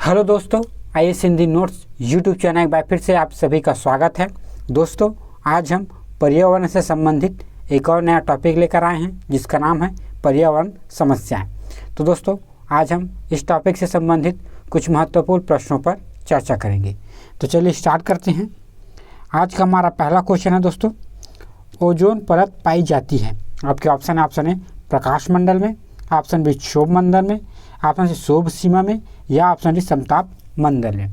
Hello दोस्तों, IAS Hindi notes YouTube channel एक बार फिर से आप सभी का स्वागत है। दोस्तों, आज हम पर्यावरण से संबंधित एक और नया टॉपिक लेकर आए हैं जिसका नाम है पर्यावरण समस्याएं। तो दोस्तों, आज हम इस टॉपिक से संबंधित कुछ महत्वपूर्ण प्रश्नों पर चर्चा करेंगे। तो चलिए स्टार्ट करते हैं। आज का हमारा पहला क्वेश्चन है दोस्तों, ओजोन परत पाई जाती है। आपके ऑप्शन है प्रकाश मंडल में, ऑप्शन बी क्षोभ मंडल में, ऑप्शन सी क्षोभ सीमा में, या ऑप्शन डी समताप मंडल में।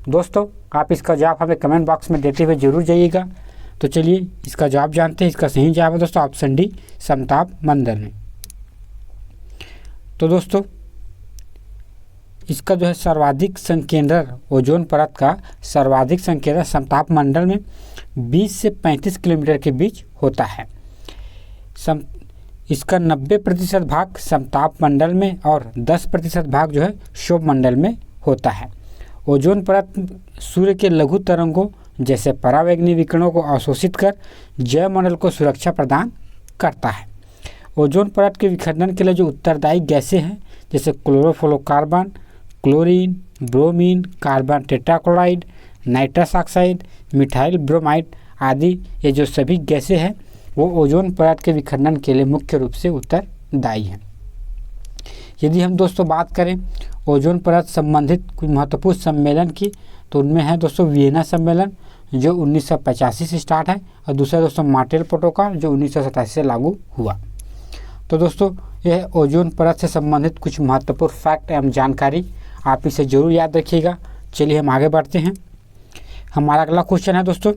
दोस्तों, आप इसका जवाब हमें कमेंट बॉक्स में देते हुए जरूर जाइएगा। तो चलिए इसका जवाब जानते हैं। इसका सही जवाब है दोस्तों ऑप्शन डी समताप मंडल में। तो दोस्तों, इसका जो है सर्वाधिक संकेंद्र ओजोन परत का सर्वाधिक संकेंद्र समताप मंडल में 20 से 35 किलोमीटर के बीच होता है। इसका 90% भाग समताप मंडल में और 10% भाग जो है क्षोभ मंडल में होता है। ओजोन परत सूर्य के लघु तरंगों जैसे परावैंगनी विकिरणों को अवशोषित कर जैव मंडल को सुरक्षा प्रदान करता है। ओजोन परत के विखंडन के लिए जो उत्तरदायी गैसें हैं जैसे chlorofluorocarbon, chlorine, bromine, carbon tetrachloride, nitrous oxide, methyl bromide आदि, ये जो सभी गैसें हैं वो ओजोन परत के विखंडन के लिए मुख्य रूप से उत्तरदायी हैं। यदि हम दोस्तों बात करें ओजोन परत संबंधित कुछ महत्वपूर्ण सम्मेलन की, तो उनमें है दोस्तों वियना सम्मेलन जो 1985 से स्टार्ट है, और दूसरा दोस्तों मॉन्ट्रियल प्रोटोकॉल जो 1987 से लागू हुआ। तो दोस्तों, यह ओजोन परत से संबंधित कुछ महत्वपूर्ण फैक्ट एवं जानकारी, आप इसे जरूर याद रखिएगा। चलिए हम आगे बढ़ते हैं। हमारा अगला क्वेश्चन है दोस्तों,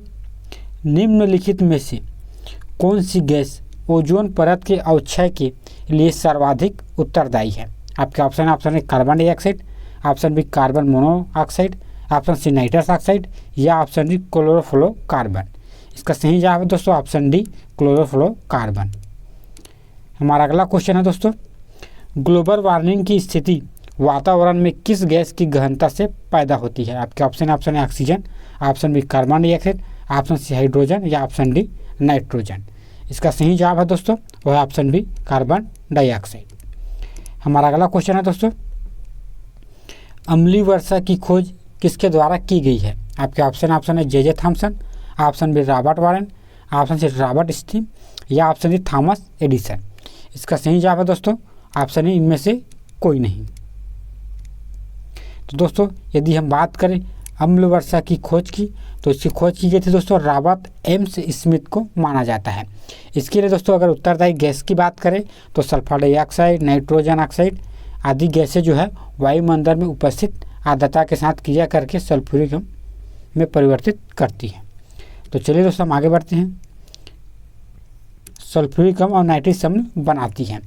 निम्नलिखित में से कौन सी गैस ओजोन परत के अवक्षय के लिए सर्वाधिक उत्तरदायी है। आपके ऑप्शन है carbon dioxide, option B carbon monoxide, option C nitrous oxide, या ऑप्शन डी क्लोरोफ्लोरोकार्बन। इसका सही जवाब है दोस्तों ऑप्शन डी क्लोरोफ्लोरोकार्बन। हमारा अगला क्वेश्चन है दोस्तों, ग्लोबल वार्मिंग की स्थिति वातावरण में किस गैस की गहनता से पैदा होती है। आपके ऑप्शन है oxygen, option B carbon dioxide, option C hydrogen, या ऑप्शन डी नाइट्रोजन। इसका सही जवाब है दोस्तों वह ऑप्शन बी कार्बन डाइऑक्साइड। हमारा अगला क्वेश्चन है दोस्तों, अम्लीय वर्षा की खोज किसके द्वारा की गई है। आपके ऑप्शन है J Thomson, option B Robert Warren, option C Robert Steam, या ऑप्शन डी थॉमस एडिसन। इसका सही जवाब है दोस्तों ऑप्शन ए इनमें से कोई नहीं। तो दोस्तों, यदि हम बात करें अम्ल वर्षा की खोज की, तो इसकी खोज की गई थी दोस्तों रॉबर्ट एम्स स्मिथ को माना जाता है। इसके लिए दोस्तों अगर उत्तरदायी गैस की बात करें तो सल्फर डाइऑक्साइड, नाइट्रोजन ऑक्साइड आदि गैसें जो है वायुमंडल में उपस्थित आर्द्रता के साथ क्रिया करके सल्फ्यूरिक अम्ल में परिवर्तित करती है। तो चलिए दोस्तों हम आगे बढ़ते हैं। सल्फ्यूरिक अम्ल और नाइट्रिक अम्ल बनाती हैं,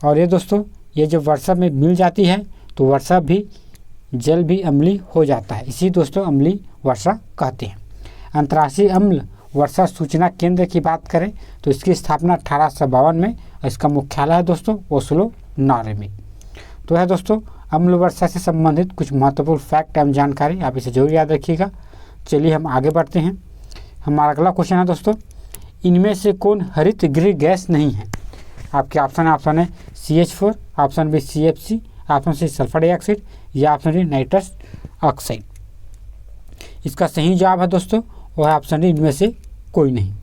और ये दोस्तों ये जब वर्षा में मिल जाती है तो वर्षा भी जल भी अम्लीय हो जाता है। इसी दोस्तों अम्लीय वर्षा कहते हैं। अंतर्राष्ट्रीय अम्ल वर्षा सूचना केंद्र की बात करें तो इसकी स्थापना 1852 में, और इसका मुख्यालय है दोस्तों ओस्लो, नॉर्वे में। तो है दोस्तों अम्ल वर्षा से संबंधित कुछ महत्वपूर्ण फैक्ट एवं जानकारी, आप इसे जरूर याद रखिएगा। चलिए हम आगे बढ़ते हैं। हमारा अगला क्वेश्चन है दोस्तों, इनमें से कौन हरित गृह गैस नहीं है। आपके ऑप्शन है CH4, option B CFC, option C sulphur dioxide, या ऑप्शन डी नाइट्रस ऑक्साइड। इसका सही जवाब है दोस्तों वह ऑप्शन डी इनमें से कोई नहीं।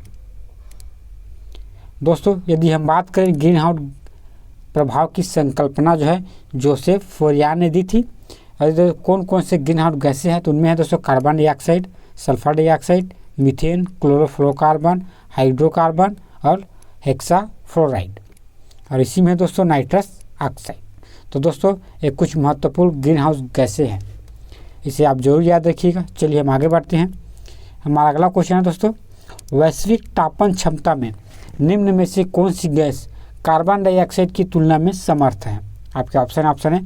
दोस्तों, यदि हम बात करें ग्रीन हाउस प्रभाव की संकल्पना जो है जोसेफ फोरियर ने दी थी, और कौन कौन से ग्रीन हाउस गैसें हैं, तो उनमें है दोस्तों carbon dioxide, sulphur dioxide, methane, chlorofluorocarbon, hydrocarbon और हेक्साफ्लोराइड, और इसी में दोस्तों नाइट्रस ऑक्साइड। तो दोस्तों ये कुछ महत्वपूर्ण ग्रीन हाउस गैसें हैं, इसे आप जरूर याद रखिएगा। चलिए हम आगे बढ़ते हैं। हमारा अगला क्वेश्चन है दोस्तों, वैश्विक तापन क्षमता में निम्न में से कौन सी गैस कार्बन डाइऑक्साइड की तुलना में समर्थ है। आपके ऑप्शन है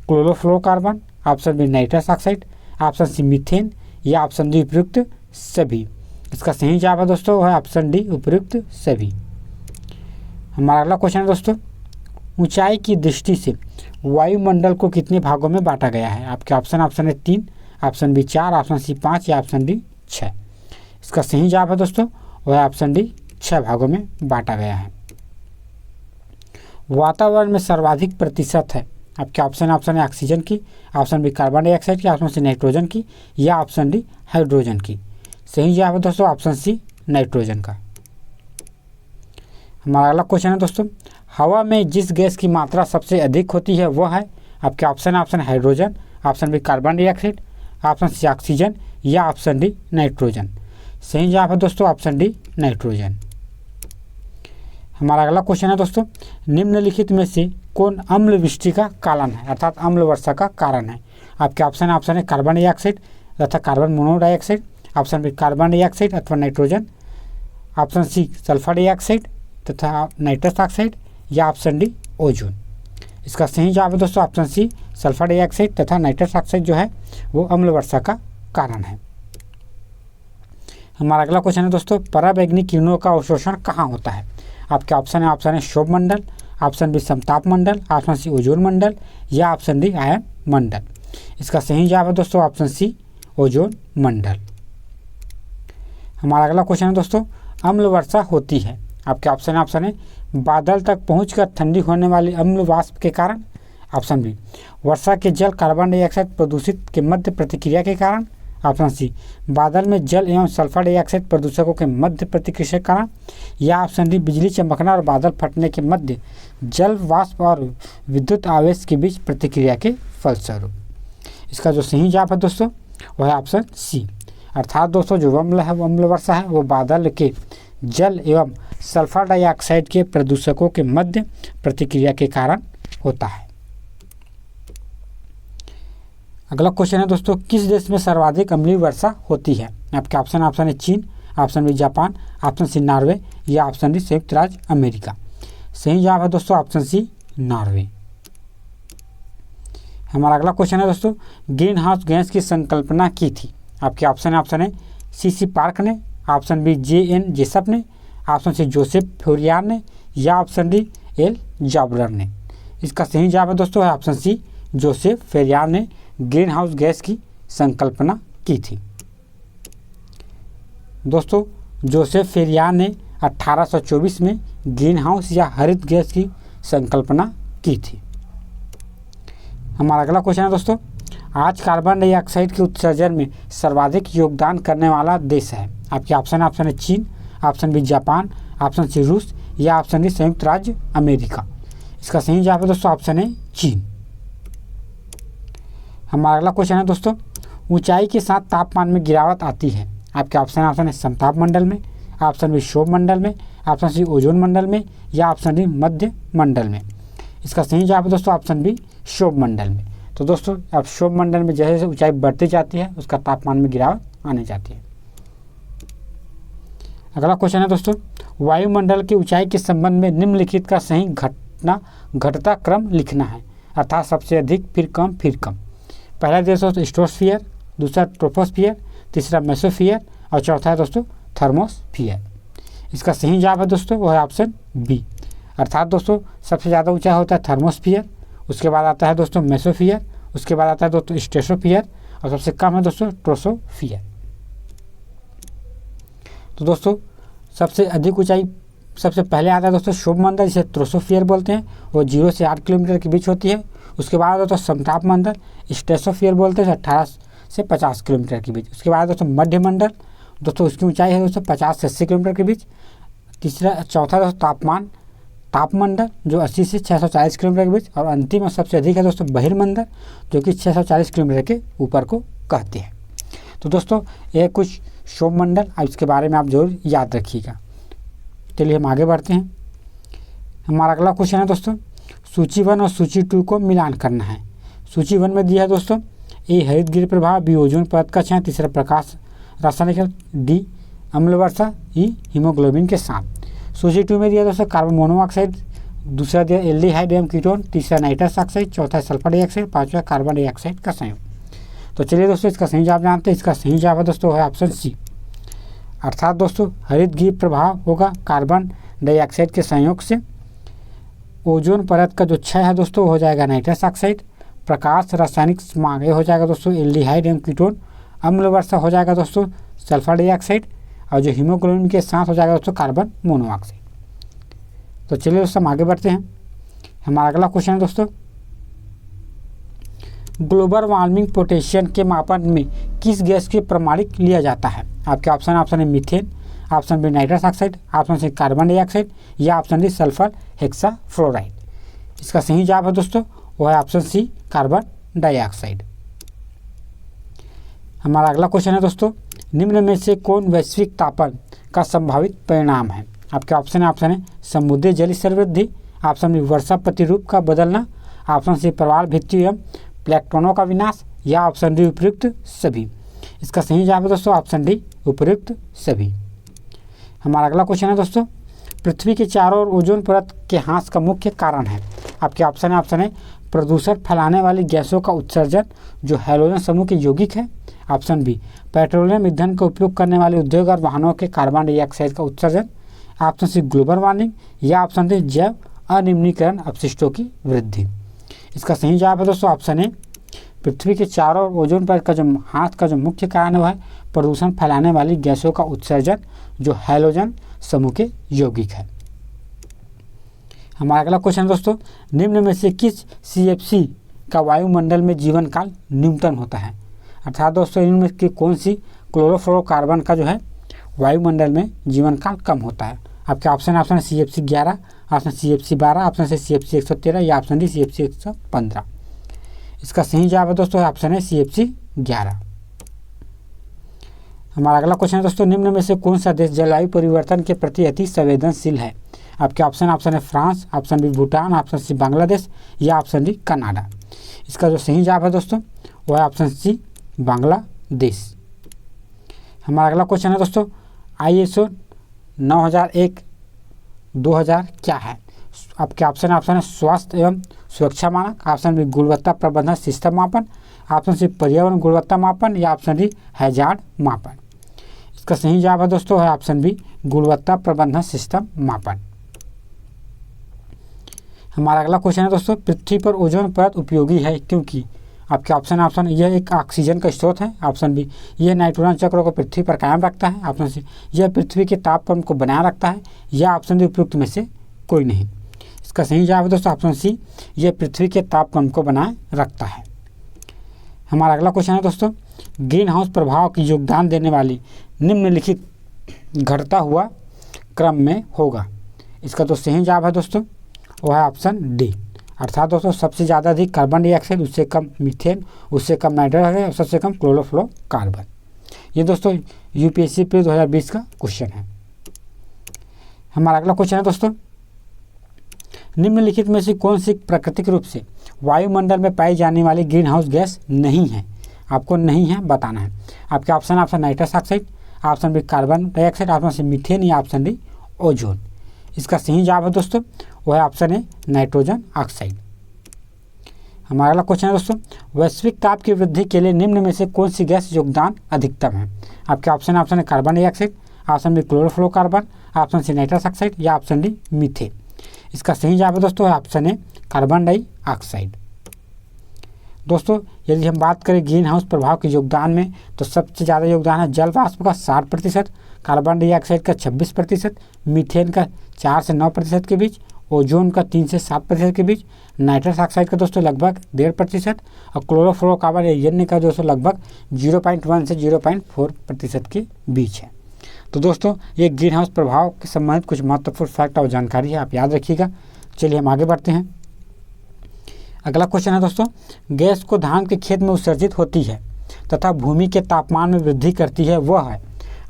chlorofluorocarbon, option B nitrous oxide, option C methane, या ऑप्शन डी उपयुक्त सभी। इसका सही जवाब है दोस्तों वह ऑप्शन डी उपयुक्त सभी। हमारा अगला क्वेश्चन है दोस्तों, ऊंचाई की दृष्टि से वायुमंडल को कितने भागों में बांटा गया है। आपके ऑप्शन है 3, ऑप्शन बी 4, ऑप्शन सी 5, या ऑप्शन डी 6। इसका सही जवाब है दोस्तों वह ऑप्शन डी 6 भागों में बांटा गया है। वातावरण में सर्वाधिक प्रतिशत है आपके ऑप्शन है ऑक्सीजन की, ऑप्शन बी कार्बन डाइऑक्साइड की, ऑप्शन सी नाइट्रोजन की या ऑप्शन डी हाइड्रोजन की। सही जवाब है दोस्तों ऑप्शन सी नाइट्रोजन का। हमारा अगला क्वेश्चन है दोस्तों, हवा में जिस गैस की मात्रा सबसे अधिक होती है वह है, आपके option hydrogen, option B carbon dioxide, option C oxygen या ऑप्शन डी नाइट्रोजन। सही जवाब है दोस्तों ऑप्शन डी नाइट्रोजन। हमारा अगला क्वेश्चन है दोस्तों, निम्नलिखित में से कौन अम्ल वृष्टि का कारण है अर्थात अम्ल वर्षा का कारण है। आपके ऑप्शन है कार्बन डाइऑक्साइड तथा carbon monodioxide, option B carbon dioxide अथवा nitrogen, option C sulphur dioxide तथा नाइट्रस ऑक्साइड या ऑप्शन डी ओजोन। इसका सही जवाब है दोस्तों ऑप्शन सी सल्फर डाइऑक्साइड तथा नाइट्रस ऑक्साइड जो है वो अम्ल वर्षा का कारण है। हमारा अगला क्वेश्चन है दोस्तों, पराबैंगनी किरणों का अवशोषण कहाँ होता है। आपके ऑप्शन है शोभ मंडल, ऑप्शन बी समताप मंडल, ऑप्शन सी ओजोन मंडल या ऑप्शन डी आयन मंडल। इसका सही जवाब है दोस्तों ऑप्शन सी ओजोन मंडल। हमारा अगला क्वेश्चन है दोस्तों, अम्ल वर्षा होती है। आपके ऑप्शन है बादल तक पहुंचकर ठंडी होने वाली अम्ल वाष्प के कारण, ऑप्शन बी वर्षा के जल कार्बन डाइऑक्साइड प्रदूषित के मध्य प्रतिक्रिया के कारण, ऑप्शन सी बादल में जल एवं सल्फर डाइऑक्साइड प्रदूषकों के मध्य प्रतिक्रिया के कारण या ऑप्शन डी बिजली चमकना और बादल फटने के मध्य जल वाष्प और विद्युत आवेश के बीच प्रतिक्रिया के फलस्वरूप। इसका जो सही जवाब है दोस्तों वह है ऑप्शन सी, अर्थात दोस्तों जो अम्ल है वो अम्ल वर्षा है वो बादल के जल एवं सल्फर डाइऑक्साइड के प्रदूषकों के मध्य प्रतिक्रिया के कारण होता है। अगला क्वेश्चन है दोस्तों, किस देश में सर्वाधिक अम्लीय वर्षा होती है। आपके ऑप्शन है चीन, option B Japan, option C Norway या ऑप्शन डी संयुक्त राज्य अमेरिका। सही जवाब है दोस्तों ऑप्शन सी नॉर्वे। हमारा अगला क्वेश्चन है दोस्तों, ग्रीन हाउस गैस की संकल्पना की थी। आपके ऑप्शन है सी पार्क ने, ऑप्शन बी JN जेसप ने, ऑप्शन सी जोसेफ फ्यूरियर ने या ऑप्शन डी एल जॉबलर ने। इसका सही जवाब है दोस्तों है ऑप्शन सी जोसेफ फ्यूरियर ने ग्रीन हाउस गैस की संकल्पना की थी। दोस्तों जोसेफ फ्यूरियर ने 1824 में ग्रीन हाउस या हरित गैस की संकल्पना की थी। हमारा अगला क्वेश्चन है दोस्तों, आज कार्बन डाइऑक्साइड के उत्सर्जन में सर्वाधिक योगदान करने वाला देश है। आपके ऑप्शन है चीन, option B Japan, option C रूस या ऑप्शन डी संयुक्त राज्य अमेरिका। इसका सही जवाब है दोस्तों ऑप्शन है चीन। हमारा अगला क्वेश्चन है दोस्तों, ऊंचाई के साथ तापमान में गिरावट आती है। आपके ऑप्शन है समताप मंडल में, ऑप्शन बी शोभ मंडल में, ऑप्शन सी ओजोन मंडल में या ऑप्शन डी मध्य मंडल में। इसका सही जवाब है दोस्तों ऑप्शन बी शोभ मंडल में। तो दोस्तों अब शोभ मंडल में जैसे जैसे ऊंचाई बढ़ती जाती है उसका तापमान में गिरावट आने जाती है। अगला क्वेश्चन है दोस्तों, वायुमंडल की ऊंचाई के संबंध में निम्नलिखित का सही घटता क्रम लिखना है, अर्थात सबसे अधिक फिर कम फिर कम। पहला देश दोस्तों स्ट्रोस्फियर, दूसरा ट्रोपोस्फियर, तीसरा मेसोफियर और चौथा है दोस्तों थर्मोस्फियर। इसका सही जवाब है दोस्तों वो है ऑप्शन बी, अर्थात दोस्तों सबसे ज़्यादा ऊंचा होता है थर्मोस्फियर, उसके बाद आता है दोस्तों मेसोफियर, उसके बाद आता है दोस्तों स्ट्रेटोस्फियर और सबसे कम है दोस्तों ट्रोपोस्फियर। तो दोस्तों सबसे अधिक ऊंचाई सबसे पहले आता है दोस्तों शोभ मंडल जिसे ट्रोपोस्फियर बोलते हैं, वो 0 से 8 किलोमीटर के बीच होती है। उसके बाद दोस्तों समताप मंडल स्ट्रेटोस्फियर बोलते हैं 18 से 50 किलोमीटर के बीच। उसके बाद दोस्तों मध्य मंडल, दोस्तों उसकी ऊंचाई है दोस्तों 50 से 80 किलोमीटर के बीच। चौथा दोस्तों तापमंडल जो 80 से 640 किलोमीटर के बीच। और अंतिम और सबसे अधिक है दोस्तों बहिर्मंडल जो कि 640 किलोमीटर के ऊपर को कहते हैं। तो दोस्तों ये कुछ शोभ मंडल, अब इसके बारे में आप जरूर याद रखिएगा। चलिए हम आगे बढ़ते हैं। हमारा अगला क्वेश्चन है दोस्तों, सूची 1 और सूची 2 को मिलान करना है। सूची 1 में दिया है दोस्तों ए हरित गृह प्रभाव, बी ओजोन परत का क्षय, तीसरा प्रकाश रासायनिक, डी अम्ल वर्षा, ई हीमोग्लोबिन के साथ। सूची 2 में दिया दोस्तों कार्बन मोनोऑक्साइड, दूसरा दिया एल्डिहाइड एवं कीटोन, तीसरा नाइट्रस ऑक्साइड, चौथा सल्फर डाइऑक्साइड, पांचवा कार्बन डाइऑक्साइड का संयोग। तो चलिए दोस्तों इसका सही जवाब जानते हैं। इसका सही जवाब है दोस्तों है ऑप्शन सी, अर्थात दोस्तों हरित गृह प्रभाव होगा कार्बन डाइऑक्साइड के संयोग से। ओजोन परत का जो क्षय है दोस्तों हो जाएगा नाइट्रस ऑक्साइड, प्रकाश रासायनिक मांगे हो जाएगा दोस्तों एल्डिहाइड एवं कीटोन, अम्ल वर्षा हो जाएगा दोस्तों सल्फर डाइऑक्साइड और जो हीमोग्लोबिन के साथ हो जाएगा दोस्तों कार्बन मोनोऑक्साइड। तो चलिए दोस्तों हम आगे बढ़ते हैं। हमारा अगला क्वेश्चन है दोस्तों, ग्लोबल वार्मिंग पोटेंशियल के मापन में किस गैस के प्रमाणिक लिया जाता है? आपके ऑप्शन है methane, option B nitrous oxide, option C carbon dioxide या ऑप्शन डी सल्फर हेक्साफ्लोराइड। इसका सही जवाब है दोस्तों वो है ऑप्शन सी कार्बन डाइऑक्साइड। हमारा अगला क्वेश्चन है दोस्तों, निम्न में से कौन वैश्विक तापन का संभावित परिणाम है? आपके ऑप्शन है समुद्री जल स्तर वृद्धि, ऑप्शन बी वर्षा प्रतिरूप का बदलना, ऑप्शन सी प्रवाल भित्ति एवं प्लैंक्टनों का विनाश या ऑप्शन डी उपयुक्त सभी। इसका सही जवाब है दोस्तों ऑप्शन डी उपयुक्त सभी। हमारा अगला क्वेश्चन है दोस्तों, पृथ्वी के चारों ओर ओजोन परत के ह्रास का मुख्य कारण है? आपके ऑप्शन है प्रदूषण फैलाने वाली गैसों का उत्सर्जन जो हैलोजन समूह के यौगिक है, ऑप्शन बी पेट्रोलियम ईंधन का उपयोग करने वाले उद्योग और वाहनों के कार्बन डाइऑक्साइड का उत्सर्जन, ऑप्शन सी ग्लोबल वार्मिंग या ऑप्शन डी जैव अनिम्नीकरण अपशिष्टों की वृद्धि। इसका सही जवाब है दोस्तों ऑप्शन ए पृथ्वी के चारों ओर ओजोन परत का जो ह्रास का जो मुख्य कारण है प्रदूषण फैलाने वाली गैसों का उत्सर्जन जो हैलोजन समूह के यौगिक है। हमारा अगला क्वेश्चन दोस्तों, निम्न में से किस CFC का वायुमंडल में जीवन काल न्यूनतम होता है? अर्थात दोस्तों इनमें की कौन सी क्लोरोफ्लोरोकार्बन का जो है वायुमंडल में जीवन काल कम होता है? आपके ऑप्शन है CFC 11, ऑप्शन CFC 12, ऑप्शन से CFC 113 या ऑप्शन डी CFC 115। इसका सही जवाब है दोस्तों ऑप्शन है CFC 11। हमारा अगला क्वेश्चन है दोस्तों, निम्न में से कौन सा देश जलवायु परिवर्तन के प्रति अति संवेदनशील है? आपके ऑप्शन है France, option B Bhutan, option C Bangladesh या ऑप्शन डी कनाडा। इसका जो सही जवाब है दोस्तों वो है ऑप्शन सी बांग्लादेश। हमारा अगला क्वेश्चन है दोस्तों, ISO 9001/2000 क्या है? आपके ऑप्शन है स्वास्थ्य एवं सुरक्षा मानक, ऑप्शन बी गुणवत्ता प्रबंधन सिस्टम मापन, ऑप्शन सी पर्यावरण गुणवत्ता मापन या ऑप्शन डी हैजार्ड मापन। इसका सही जवाब है दोस्तों है ऑप्शन बी गुणवत्ता प्रबंधन सिस्टम मापन। हमारा अगला क्वेश्चन है दोस्तों, पृथ्वी पर ओजोन परत उपयोगी है क्योंकि? आपके ऑप्शन यह एक ऑक्सीजन का स्रोत है, ऑप्शन बी यह नाइट्रोजन चक्र को पृथ्वी पर कायम रखता है, ऑप्शन सी यह पृथ्वी के तापमान को बनाए रखता है या ऑप्शन डी उपयुक्त में से कोई नहीं। इसका सही जवाब है दोस्तों ऑप्शन सी यह पृथ्वी के तापमान को बनाए रखता है। हमारा अगला क्वेश्चन है दोस्तों, ग्रीन हाउस प्रभाव की योगदान देने वाली निम्नलिखित घटता हुआ क्रम में होगा। इसका तो सही जवाब है दोस्तों वो है ऑप्शन डी, अर्थात दोस्तों सबसे ज़्यादा अधिक कार्बन डाइऑक्साइड, उससे कम मीथेन, उससे कम नाइट्रोजन और सबसे कम क्लोरोफ्लोरोकार्बन। ये दोस्तों UPSC पे 2020 का क्वेश्चन है। हमारा अगला क्वेश्चन है दोस्तों, निम्नलिखित में से कौन सी प्राकृतिक रूप से वायुमंडल में पाई जाने वाली ग्रीन हाउस गैस नहीं है? आपको नहीं है बताना है। आपके option nitrous oxide, option B carbon dioxide, option C methane या ऑप्शन डी ओजोन। इसका सही जवाब है दोस्तों वो है ऑप्शन ए नाइट्रोजन ऑक्साइड। हमारा अगला क्वेश्चन है दोस्तों, वैश्विक ताप की वृद्धि के लिए निम्न में से कौन सी गैस योगदान अधिकतम है? आपके ऑप्शन है carbon dioxide, option B chlorofluorocarbon, option C nitrous oxide या ऑप्शन डी मीथेन। इसका सही जवाब है दोस्तों ऑप्शन ए कार्बन डाइऑक्साइड। दोस्तों यदि हम बात करें ग्रीन हाउस प्रभाव के योगदान में तो सबसे ज़्यादा योगदान है जल वाष्प का 60%, कार्बन डाइऑक्साइड का 26%, मीथेन का 4 से 9% के बीच, ओजोन का 3 से 7% के बीच, नाइट्रस ऑक्साइड का दोस्तों लगभग 1.5% और क्लोरोफ्लोरोकार्बन या अन्य का दोस्तों लगभग 0.1 से 0.4% के बीच है। तो दोस्तों ये ग्रीन हाउस प्रभाव के संबंधित कुछ महत्वपूर्ण फैक्ट और जानकारी है, आप याद रखिएगा। चलिए हम आगे बढ़ते हैं। अगला क्वेश्चन है दोस्तों, गैस को धान के खेत में उत्सर्जित होती है तथा भूमि के तापमान में वृद्धि करती है वह है?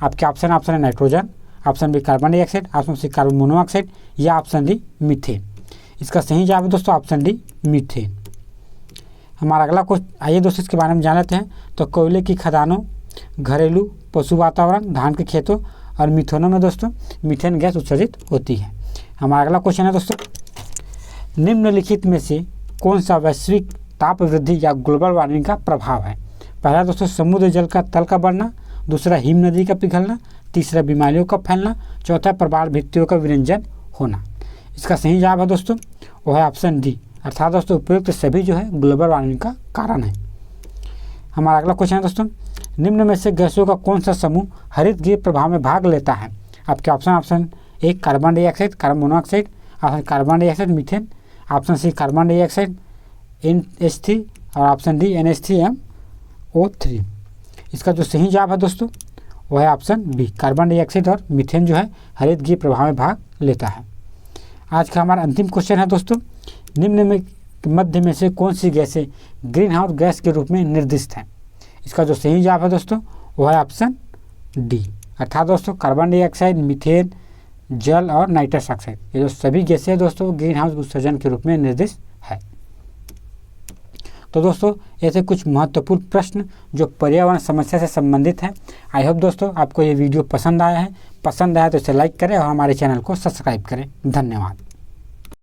आपके ऑप्शन है nitrogen, option B carbon dioxide, option C carbon monoxide या ऑप्शन डी मीथेन। इसका सही जवाब है दोस्तों ऑप्शन डी मीथेन। हमारा अगला क्वेश्चन आइए दोस्तों इसके बारे में जान लेते हैं। तो कोयले की खदानों, घरेलू पशु वातावरण, धान के खेतों और मिथेनों में दोस्तों मीथेन गैस उत्सर्जित होती है। हमारा अगला क्वेश्चन है दोस्तों, निम्नलिखित में से कौन सा वैश्विक ताप वृद्धि या ग्लोबल वार्मिंग का प्रभाव है? पहला दोस्तों समुद्र जल का तल का बढ़ना, दूसरा हिम नदी का पिघलना, तीसरा बीमारियों का फैलना, चौथा प्रवाल भित्तियों का विरंजन होना। इसका सही जवाब है दोस्तों वो है ऑप्शन डी, अर्थात दोस्तों उपयुक्त सभी जो है ग्लोबल वार्मिंग का कारण है। हमारा अगला क्वेश्चन है दोस्तों, निम्न में से गैसों का कौन सा समूह हरित गृह प्रभाव में भाग लेता है? आपके option A carbon dioxide, carbon monoxide, option carbon dioxide methane, option C carbon dioxide NH3 और ऑप्शन डी NH3MO3। इसका जो सही जवाब है दोस्तों वो है ऑप्शन बी, कार्बन डाइऑक्साइड और मीथेन जो है हरित गृह प्रभाव में भाग लेता है। आज का हमारा अंतिम क्वेश्चन है दोस्तों, निम्न में मध्य में से कौन सी गैसें ग्रीन हाउस गैस के रूप में निर्दिष्ट हैं? इसका जो सही जवाब है दोस्तों वो है ऑप्शन डी, अर्थात दोस्तों कार्बन डाइऑक्साइड, मीथेन, जल और नाइट्रस ऑक्साइड, ये जो सभी गैसें हैं दोस्तों ग्रीन हाउस उत्सर्जन के रूप में निर्दिष्ट है। तो दोस्तों ऐसे कुछ महत्वपूर्ण प्रश्न जो पर्यावरण समस्या से संबंधित है। आई होप दोस्तों आपको ये वीडियो पसंद आया है। पसंद आया तो इसे लाइक करें और हमारे चैनल को सब्सक्राइब करें। धन्यवाद।